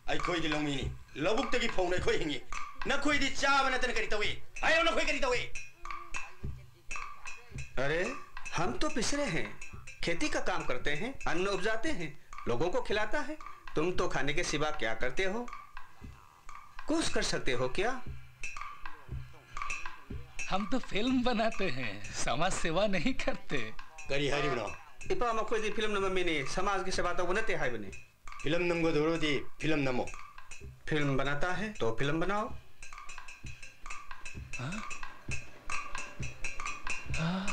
अखोई दी लोमीनी लबुक तगी फोन अखोई हिंगी नखोई दी चाव नतन करी तवे आयो नखोई करी तवे। अरे हम तो पिछड़े हैं, खेती का काम करते हैं, अन्न उपजाते हैं, लोगों को खिलाता है। तुम तो खाने के सिवा क्या करते हो? कुछ कर सकते हो क्या? हम तो फिल्म बनाते हैं, समाज सेवा नहीं करते। करी हरी बनो इपा मकोई दी फिल्म नम मिनी समाज की सेवा तो बनते हाय बने। फिल्म नमगो दोरो दी फिल्म नमो। फिल्म बनाता है तो फिल्म बनाओ। हाँ? हाँ?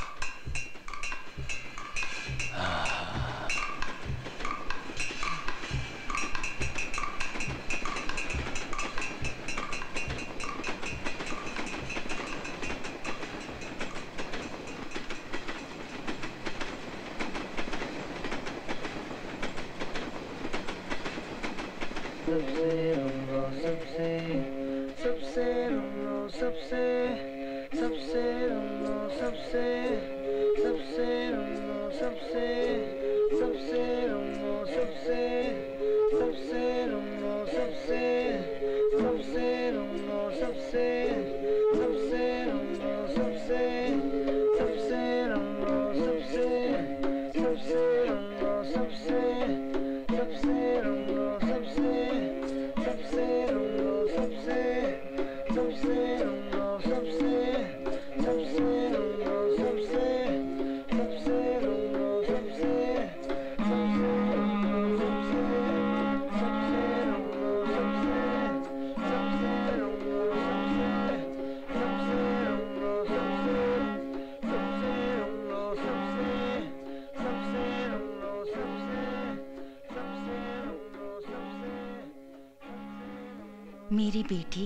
मेरी बेटी,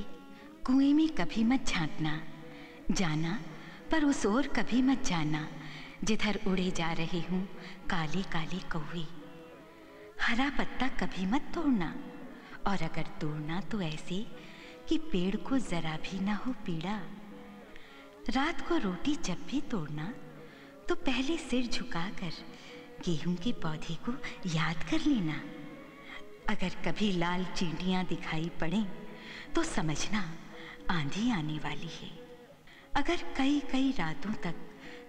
कुएं में कभी मत झांकना, जाना पर उस ओर कभी मत जाना जिधर उड़े जा रहे हूँ काली काली कौवे। हरा पत्ता कभी मत तोड़ना, और अगर तोड़ना तो ऐसे कि पेड़ को जरा भी ना हो पीड़ा। रात को रोटी जब भी तोड़ना तो पहले सिर झुकाकर गेहूं के पौधे को याद कर लेना। अगर कभी लाल चींटियां दिखाई पड़ें तो समझना आंधी आने वाली है। अगर कई कई रातों तक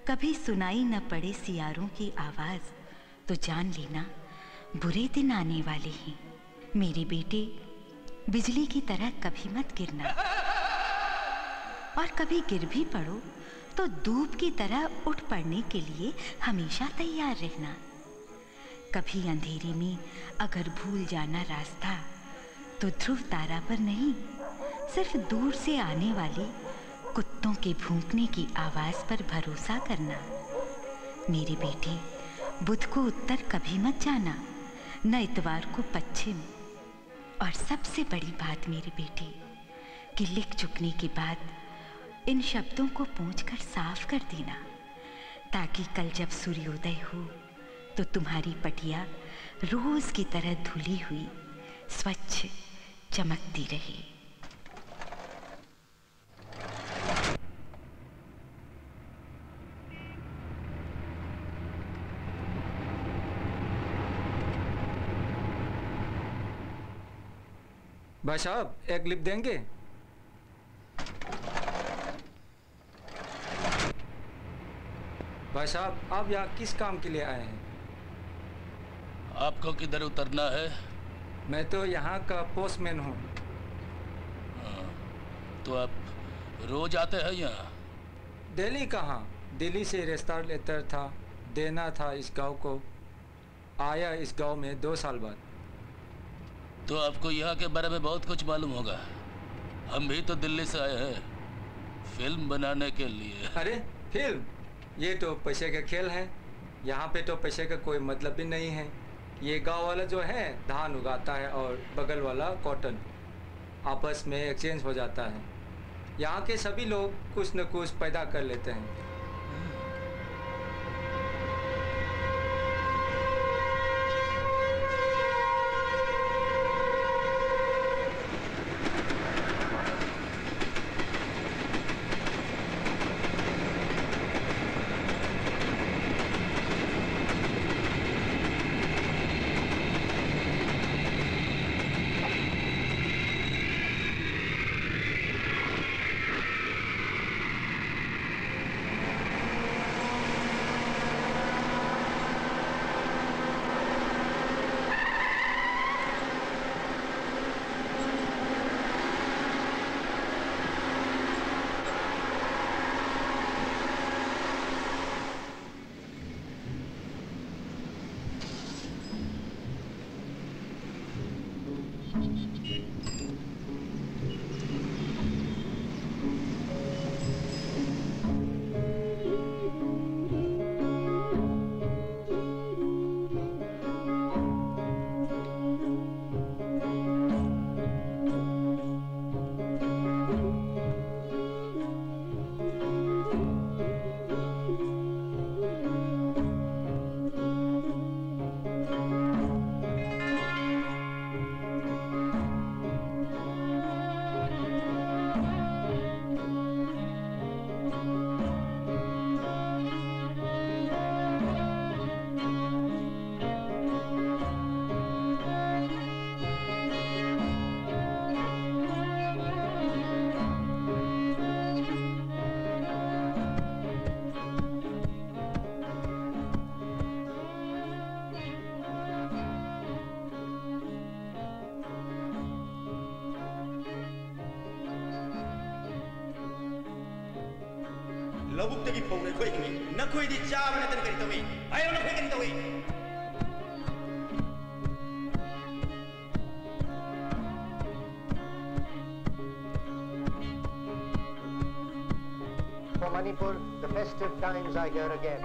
कभी सुनाई न पड़े सियारों की आवाज तो जान लेना बुरे दिन आने वाले हैं। मेरे बेटे, बिजली की तरह कभी मत गिरना, और कभी गिर भी पड़ो तो धूप की तरह उठ पड़ने के लिए हमेशा तैयार रहना। कभी अंधेरे में अगर भूल जाना रास्ता तो ध्रुव तारा पर नहीं, सिर्फ दूर से आने वाली कुत्तों के भौंकने की आवाज पर भरोसा करना। मेरे बेटे, बुध को उत्तर कभी मत जाना, न इतवार को पश्चिम। और सबसे बड़ी बात मेरे बेटे, कि लिख चुकने के बाद इन शब्दों को पोंछकर साफ कर देना, ताकि कल जब सूर्योदय हो तो तुम्हारी पटिया रोज की तरह धुली हुई स्वच्छ चमकती रहे। भाई साहब, एक लिप देंगे? भाई साहब, आप यहाँ किस काम के लिए आए हैं? आपको किधर उतरना है? मैं तो यहाँ का पोस्टमैन हूँ। तो आप रोज आते हैं यहाँ? दिल्ली कहाँ, दिल्ली से रिश्ता लेटर था, देना था इस गांव को। आया इस गांव में 2 साल बाद। तो आपको यहाँ के बारे में बहुत कुछ मालूम होगा। हम भी तो दिल्ली से आए हैं फिल्म बनाने के लिए। अरे फिल्म, ये तो पैसे का खेल है। यहाँ पे तो पैसे का कोई मतलब भी नहीं है। ये गांव वाला जो है धान उगाता है और बगल वाला कॉटन, आपस में एक्सचेंज हो जाता है। यहाँ के सभी लोग कुछ न कुछ पैदा कर लेते हैं। लबुक्तगी फौने खोई हिंगी नखोई दी चाबने तन करी तवे आयो नखोई करी तवे For Manipur, the festive times are here again.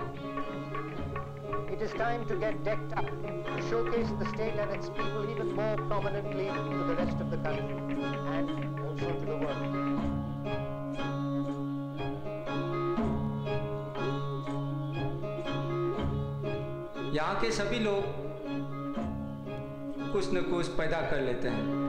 It is time to get decked up, to showcase the state and its people even more prominently to the rest of the country, and also to the world. यहाँ के सभी लोग कुछ न कुछ पैदा कर लेते हैं।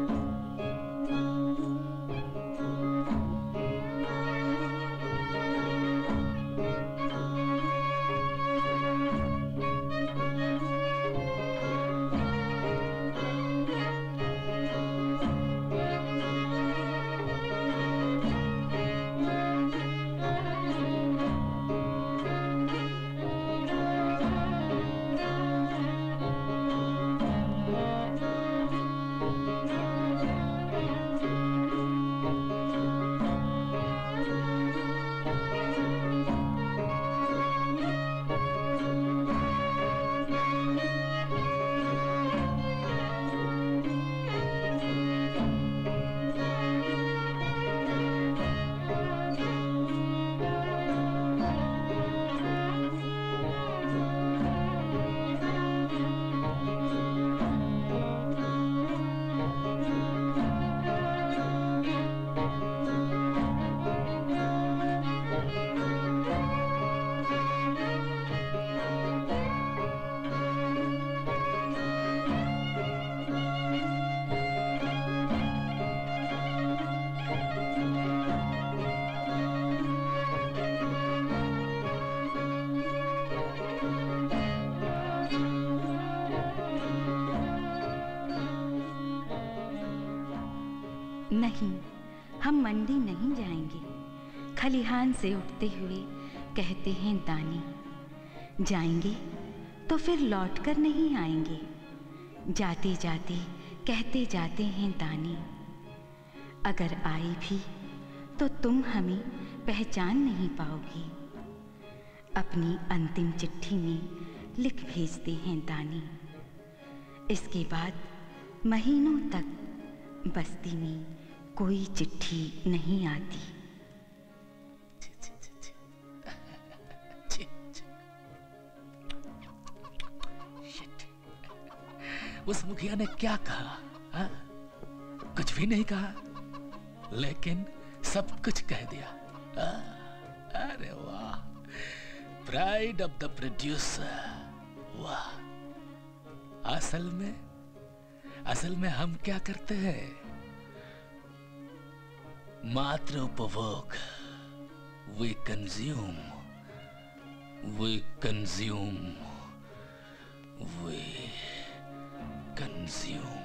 नहीं, हम मंडी नहीं जाएंगे। खलिहान से उठते हुए कहते हैं दानी, जाएंगे तो फिर लौट कर नहीं आएंगे, जाते जाते कहते जाते हैं दानी। अगर आए भी तो तुम हमें पहचान नहीं पाओगे, अपनी अंतिम चिट्ठी में लिख भेजते हैं दानी। इसके बाद महीनों तक बस्ती में कोई चिट्ठी नहीं आती। उस मुखिया ने क्या कहा? हा? कुछ भी नहीं कहा, लेकिन सब कुछ कह दिया। अरे वाह, प्राइड ऑफ द प्रोड्यूसर। वाह, असल में हम क्या करते हैं? मात्र उपभोग। We consume, we consume, we consume.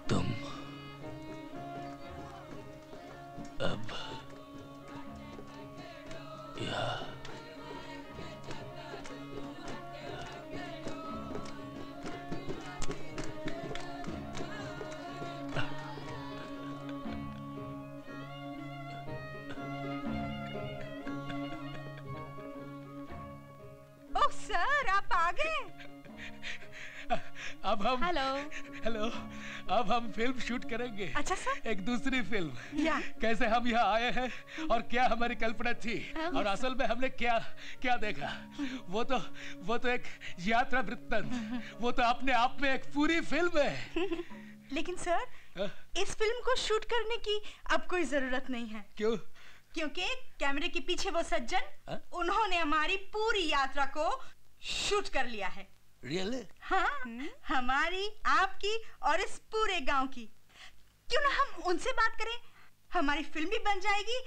तुम अब यहाँ सर, आप आ गए। अब हम हेलो अब हम फिल्म शूट करेंगे। अच्छा सर। एक दूसरी फिल्म। या। कैसे हम यहाँ आए हैं और क्या हमारी कल्पना थी और असल में हमने क्या क्या देखा, वो तो एक यात्रा वृत्तांत, वो तो अपने आप में एक पूरी फिल्म है। लेकिन सर, इस फिल्म को शूट करने की अब कोई जरूरत नहीं है। क्यों? क्योंकि कैमरे के पीछे वो सज्जन, उन्होंने हमारी पूरी यात्रा को शूट कर लिया है। Really? हाँ, हमारी, आपकी और इस पूरे गांव की। क्यों ना हम उनसे बात करें? हमारी फिल्म भी बन जाएगी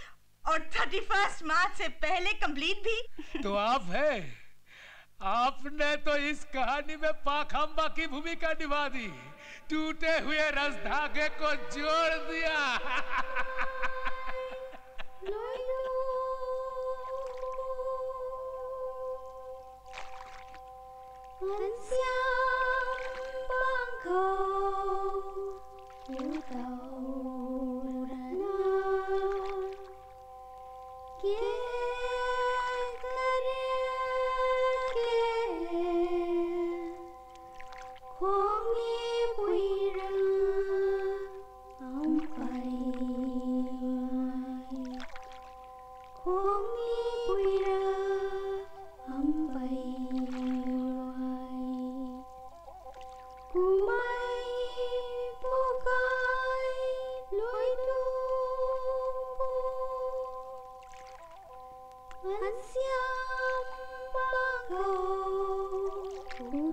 और 31 मार्च से पहले कंप्लीट भी। तो आप है, आपने तो इस कहानी में पाखंबा की भूमिका निभा दी, टूटे हुए रस धागे को जोड़ दिया।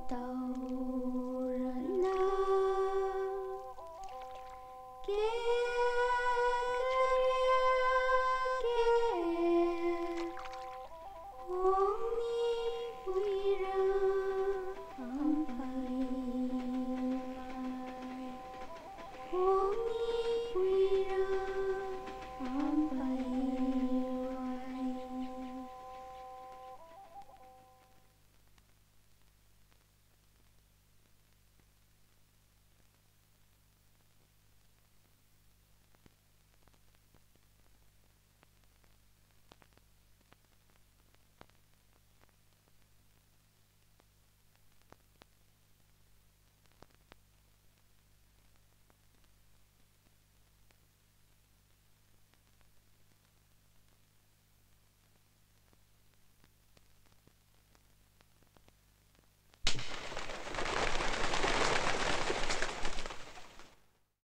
Tao